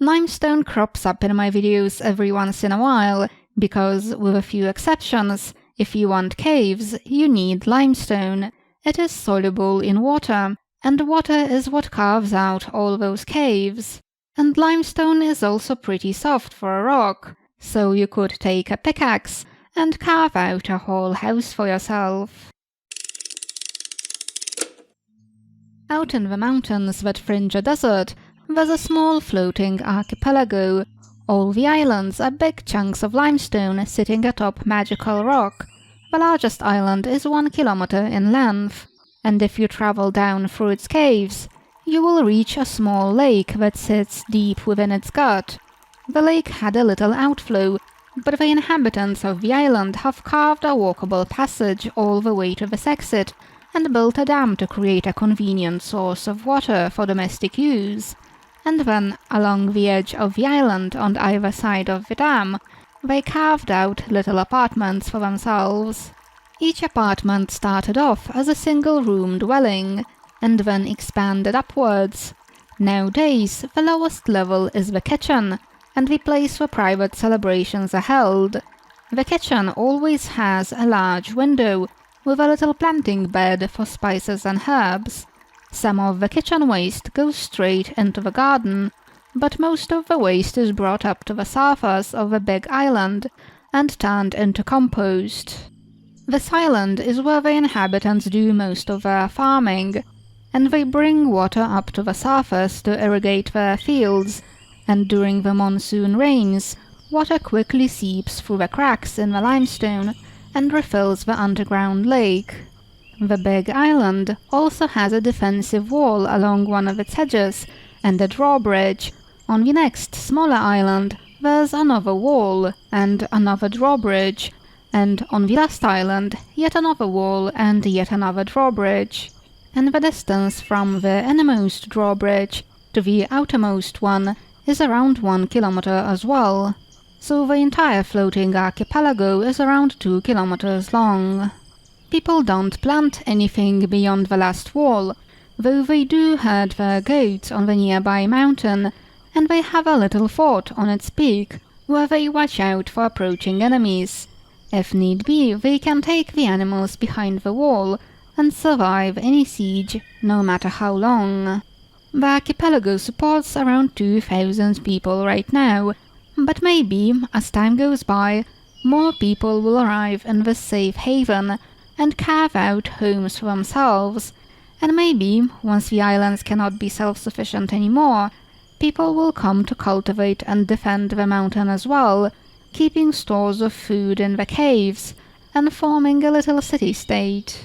Limestone crops up in my videos every once in a while because, with a few exceptions, if you want caves, you need limestone. It is soluble in water, and water is what carves out all those caves. And limestone is also pretty soft for a rock, so you could take a pickaxe and carve out a whole house for yourself. Out in the mountains that fringe a desert, there's a small floating archipelago. All the islands are big chunks of limestone sitting atop magical rock. The largest island is 1 kilometer in length, and if you travel down through its caves, you will reach a small lake that sits deep within its gut. The lake had a little outflow, but the inhabitants of the island have carved a walkable passage all the way to this exit and built a dam to create a convenient source of water for domestic use. And then, along the edge of the island on either side of the dam, they carved out little apartments for themselves. Each apartment started off as a single-room dwelling, and then expanded upwards. Nowadays, the lowest level is the kitchen, and the place where private celebrations are held. The kitchen always has a large window, with a little planting bed for spices and herbs. Some of the kitchen waste goes straight into the garden, but most of the waste is brought up to the surface of the big island and turned into compost. This island is where the inhabitants do most of their farming, and they bring water up to the surface to irrigate their fields, and during the monsoon rains, water quickly seeps through the cracks in the limestone and refills the underground lake. The big island also has a defensive wall along one of its edges and a drawbridge. On the next smaller island there's another wall and another drawbridge, and on the last island yet another wall and yet another drawbridge. And the distance from the innermost drawbridge to the outermost one is around 1 kilometer as well, so the entire floating archipelago is around 2 kilometers long. People don't plant anything beyond the last wall, though they do herd their goats on the nearby mountain, and they have a little fort on its peak, where they watch out for approaching enemies. If need be, they can take the animals behind the wall and survive any siege, no matter how long. The archipelago supports around 2,000 people right now, but maybe, as time goes by, more people will arrive in this safe haven and carve out homes for themselves, and maybe, once the islands cannot be self-sufficient anymore, people will come to cultivate and defend the mountain as well, keeping stores of food in the caves, and forming a little city-state.